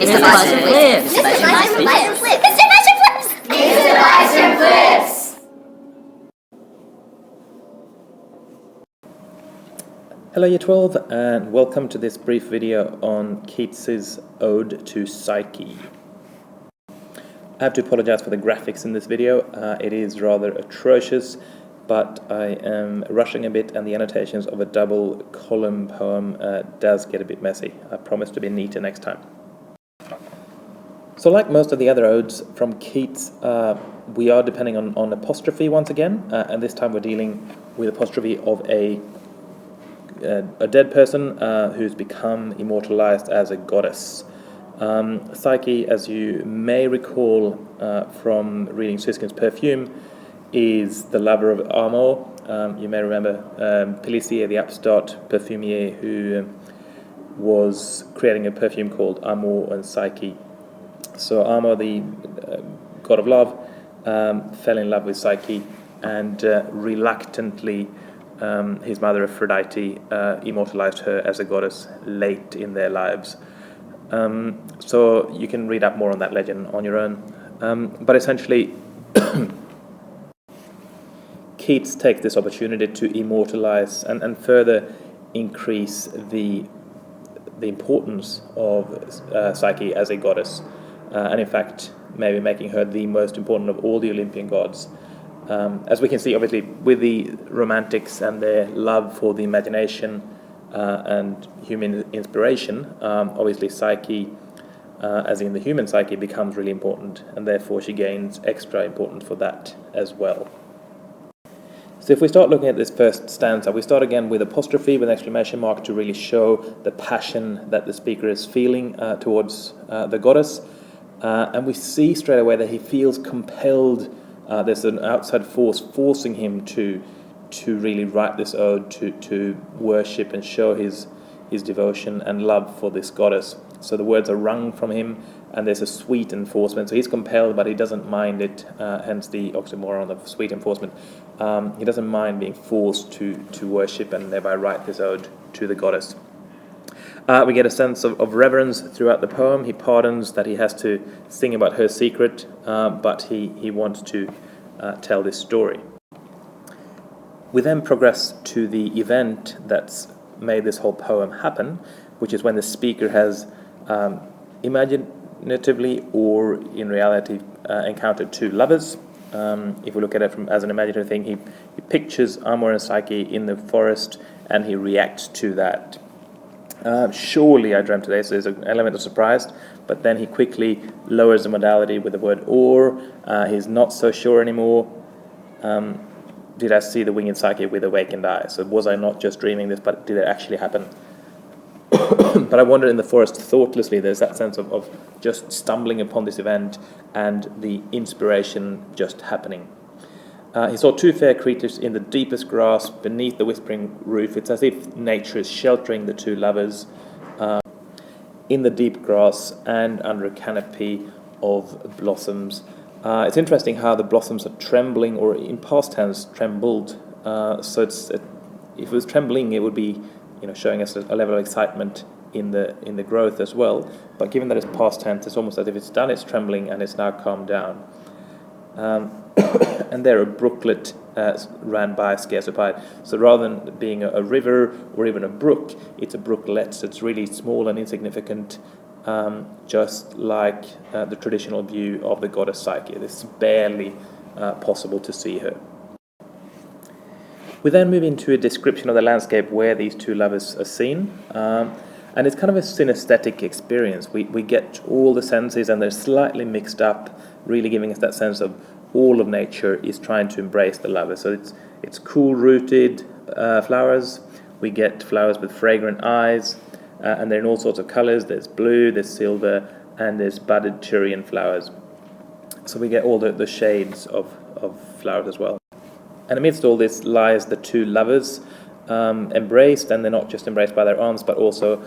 Mr. Bison flips! Mr. Bison flips! Mr. Bison flips! Mr. Bison flips! Hello Year 12 and welcome to this brief video on Keats's Ode to Psyche. I have to apologize for the graphics in this video. It is rather atrocious, but I am rushing a bit and the annotations of a double column poem does get a bit messy. I promise to be neater next time. So like most of the other odes from Keats, we are depending on apostrophe once again, and this time we're dealing with apostrophe of a dead person who's become immortalized as a goddess. Psyche, as you may recall from reading Siskin's Perfume, is the lover of Amor. You may remember Pélissier, the upstart perfumier who was creating a perfume called Amor and Psyche. So Amor, the god of love, fell in love with Psyche and reluctantly his mother Aphrodite immortalized her as a goddess late in their lives. So you can read up more on that legend on your own. But essentially, Keats takes this opportunity to immortalize and further increase the importance of Psyche as a goddess, and in fact, maybe making her the most important of all the Olympian gods. As we can see, obviously, with the Romantics and their love for the imagination and human inspiration, obviously Psyche, as in the human psyche, becomes really important, and therefore she gains extra importance for that as well. So if we start looking at this first stanza, we start again with apostrophe with an exclamation mark to really show the passion that the speaker is feeling towards the goddess. And we see straight away that he feels compelled. There's an outside force forcing him to really write this ode, to worship and show his devotion and love for this goddess. So the words are wrung from him, and there's a sweet enforcement. So he's compelled, but he doesn't mind it, hence the oxymoron of sweet enforcement. He doesn't mind being forced to worship and thereby write this ode to the goddess. We get a sense of reverence throughout the poem. He pardons that he has to sing about her secret, but he wants to tell this story. We then progress to the event that's made this whole poem happen, which is when the speaker has imaginatively or in reality encountered two lovers. If we look at it as an imaginative thing, he pictures Amor and Psyche in the forest and he reacts to that. Surely I dreamt today, so there's an element of surprise, but then he quickly lowers the modality with the word or. He's not so sure anymore. Did I see the winged Psyche with awakened eyes? So was I not just dreaming this, but did it actually happen? But I wander in the forest thoughtlessly. There's that sense of just stumbling upon this event and the inspiration just happening. He saw two fair creatures in the deepest grass beneath the whispering roof. It's as if nature is sheltering the two lovers in the deep grass and under a canopy of blossoms. It's interesting how the blossoms are trembling, or in past tense, trembled. So if it was trembling, it would be showing us a level of excitement in the growth as well. But given that it's past tense, it's almost as if it's done its trembling and it's now calmed down. And there a brooklet ran by scarce apart. So rather than being a river or even a brook, it's a brooklet. So it's really small and insignificant, just like the traditional view of the goddess Psyche. It's barely possible to see her. We then move into a description of the landscape where these two lovers are seen. And it's kind of a synesthetic experience. We get all the senses and they're slightly mixed up, really giving us that sense of all of nature is trying to embrace the lover. So it's cool-rooted flowers. We get flowers with fragrant eyes, and they're in all sorts of colors. There's blue, there's silver, and there's budded Tyrian flowers. So we get all the shades of flowers as well. And amidst all this lies the two lovers, embraced, and they're not just embraced by their arms, but also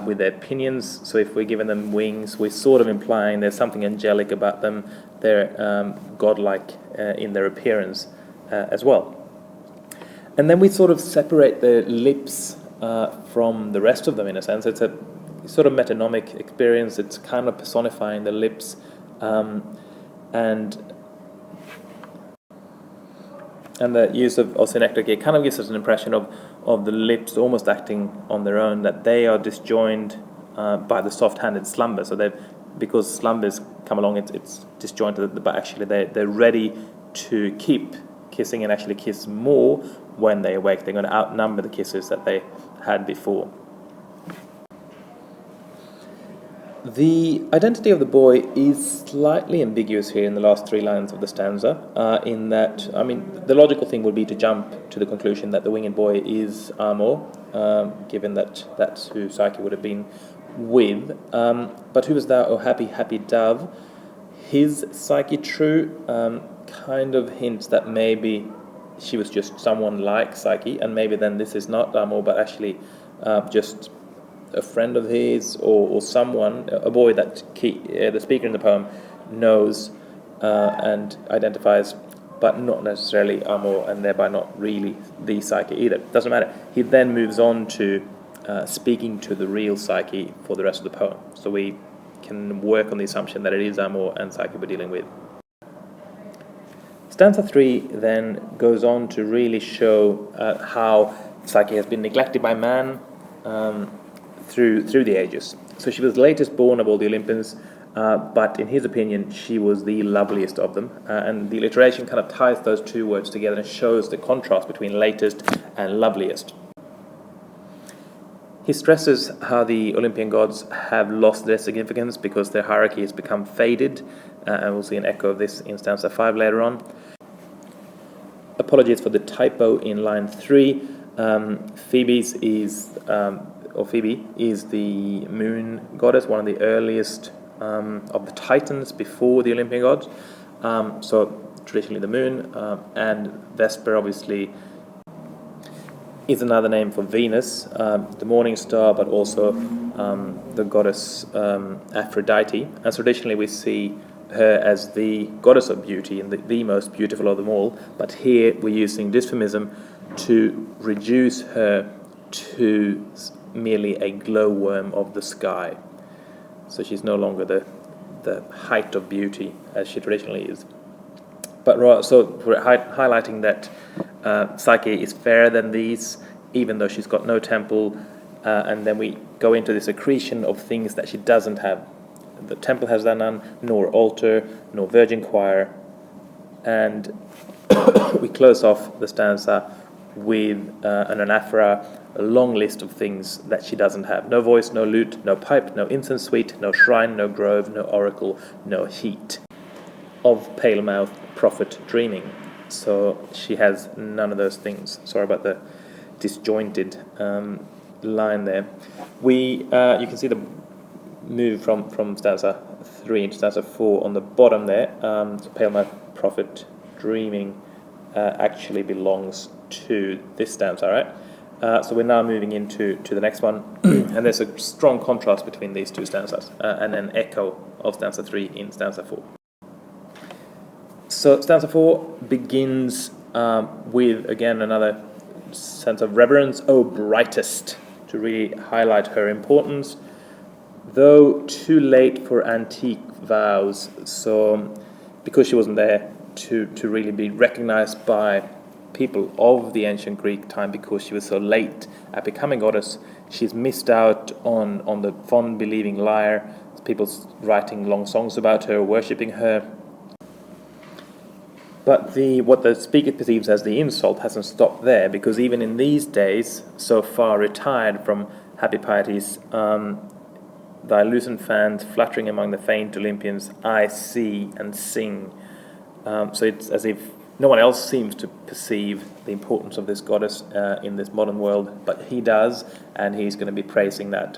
with their pinions. So if we're giving them wings, we're sort of implying there's something angelic about them. They're godlike in their appearance as well. And then we sort of separate the lips from the rest of them, in a sense. It's sort of metonymic experience. It's kind of personifying the lips, and the use of synecdoche, it kind of gives us an impression of the lips almost acting on their own, that they are disjoined by the soft-handed slumber. So because slumbers come along, it's disjointed, but actually they're ready to keep kissing and actually kiss more when they awake. They're going to outnumber the kisses that they had before. The identity of the boy is slightly ambiguous here in the last 3 lines of the stanza, in that, the logical thing would be to jump to the conclusion that the winged boy is Amor, given that that's who Psyche would have been with. But who was thou, O happy, happy dove? His Psyche true kind of hints that maybe she was just someone like Psyche, and maybe then this is not Amor, but actually just a friend of his, or someone, a boy that the speaker in the poem knows and identifies, but not necessarily Amor, and thereby not really the Psyche either. Doesn't matter. He then moves on to speaking to the real Psyche for the rest of the poem. So we can work on the assumption that it is Amor and Psyche we're dealing with. Stanza 3 then goes on to really show how Psyche has been neglected by man through the ages. So she was the latest born of all the Olympians, but in his opinion she was the loveliest of them, and the alliteration kind of ties those two words together and shows the contrast between latest and loveliest. He stresses how the Olympian gods have lost their significance because their hierarchy has become faded, and we'll see an echo of this in stanza 5 later on. Apologies for the typo in line 3. Phoebe is the moon goddess, one of the earliest of the Titans before the Olympian gods. So traditionally the moon, and Vesper obviously is another name for Venus, the morning star, but also the goddess Aphrodite. And traditionally we see her as the goddess of beauty and the most beautiful of them all. But here we're using dysphemism to reduce her to merely a glowworm of the sky. So she's no longer the height of beauty as she traditionally is. But so we're highlighting that Psyche is fairer than these, even though she's got no temple, and then we go into this accretion of things that she doesn't have. The temple has none, nor altar, nor virgin choir, and we close off the stanza with an anaphora, a long list of things that she doesn't have. No voice, no lute, no pipe, no incense sweet, no shrine, no grove, no oracle, no heat. Of pale mouth, prophet dreaming. So she has none of those things. Sorry about the disjointed line there. You can see the move from stanza 3 into stanza 4 on the bottom there. So pale mouth, prophet dreaming actually belongs to this stanza, right? So we're now moving into the next one, and there's a strong contrast between these two stanzas, and an echo of stanza 3 in stanza 4. So stanza 4 begins with, again, another sense of reverence, O brightest, to really highlight her importance, though too late for antique vows. So because she wasn't there to really be recognized by people of the ancient Greek time, because she was so late at becoming goddess, she's missed out on the fond believing lyre, people writing long songs about her, worshipping her. But what the speaker perceives as the insult hasn't stopped there, because even in these days, so far retired from happy pieties, thy lucent fans fluttering among the faint Olympians, I see and sing. So it's as if no one else seems to perceive the importance of this goddess in this modern world, but he does, and he's going to be praising that.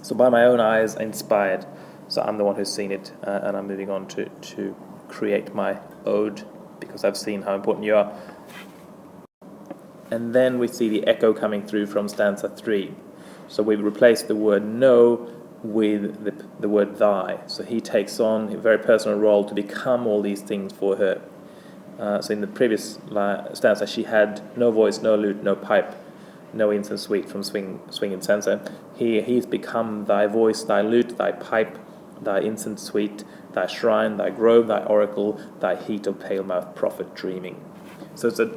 So by my own eyes inspired, so I'm the one who's seen it, and I'm moving on to create my ode, because I've seen how important you are. And then we see the echo coming through from stanza 3. So we've replaced the word no with the word thy. So he takes on a very personal role to become all these things for her. So in the previous stanza, she had no voice, no lute, no pipe, no incense sweet from swinging censer. He's become thy voice, thy lute, thy pipe, thy incense sweet, thy shrine, thy grove, thy oracle, thy heat of pale-mouthed prophet dreaming. So it's a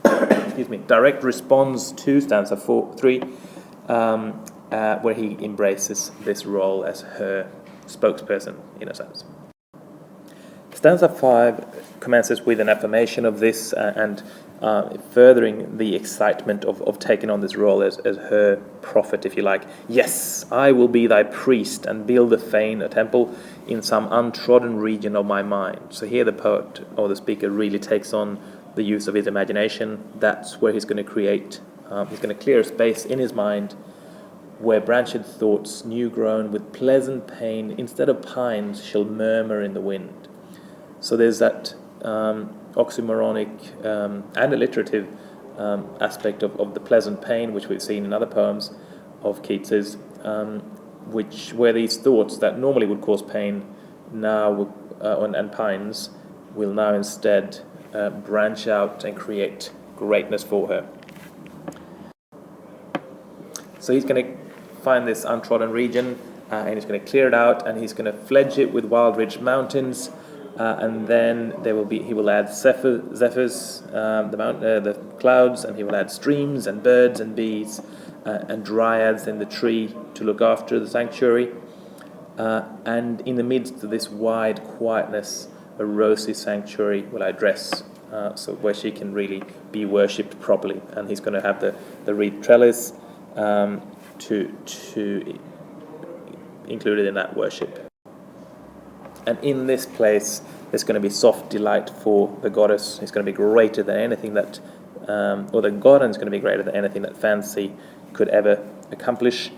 excuse me, direct response to stanza 3, where he embraces this role as her spokesperson, in a sense. Stanza 5 commences with an affirmation of this and furthering the excitement of taking on this role as her prophet, if you like. Yes, I will be thy priest and build a fane, a temple, in some untrodden region of my mind. So here the poet or the speaker really takes on the use of his imagination. That's where he's going to create, he's going to clear a space in his mind where branched thoughts, new grown with pleasant pain, instead of pines, shall murmur in the wind. So there's that oxymoronic and alliterative aspect of the pleasant pain, which we've seen in other poems of Keats's, where these thoughts that normally would cause pain now and pines will now instead branch out and create greatness for her. So he's going to find this untrodden region and he's going to clear it out, and he's going to fledge it with wild ridge mountains, and then he will add zephyrs, the clouds, and he will add streams and birds and bees and dryads in the tree to look after the sanctuary, and in the midst of this wide quietness, a rosy sanctuary will I dress, so where she can really be worshipped properly. And he's going to have the reed trellis to included in that worship. And in this place, there's going to be soft delight for the goddess. It's going to be greater than anything that, or the garden is going to be greater than anything that fancy could ever accomplish.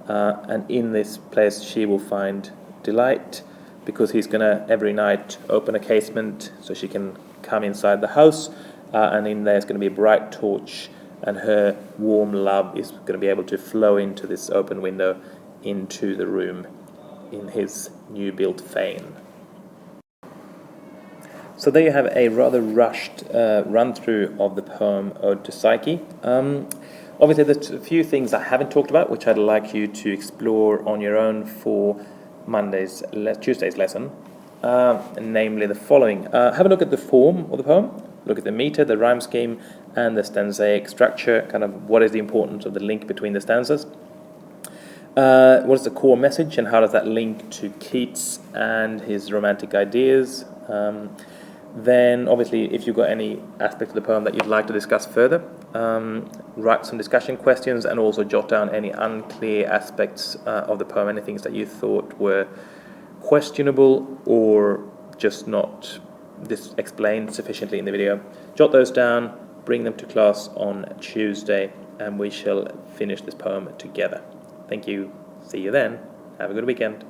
And in this place, she will find delight, because he's going to every night open a casement so she can come inside the house, and in there is going to be a bright torch, and her warm love is going to be able to flow into this open window into the room in his new built fane. So there you have a rather rushed run-through of the poem Ode to Psyche. Obviously there's a few things I haven't talked about which I'd like you to explore on your own for Tuesday's lesson, namely the following. Have a look at the form of the poem, look at the meter, the rhyme scheme, and the stanzaic structure, kind of what is the importance of the link between the stanzas. What is the core message, and how does that link to Keats and his romantic ideas? Then, obviously, if you've got any aspect of the poem that you'd like to discuss further, write some discussion questions, and also jot down any unclear aspects of the poem, any things that you thought were questionable or just not explained sufficiently in the video. Jot those down, bring them to class on Tuesday, and we shall finish this poem together. Thank you. See you then. Have a good weekend.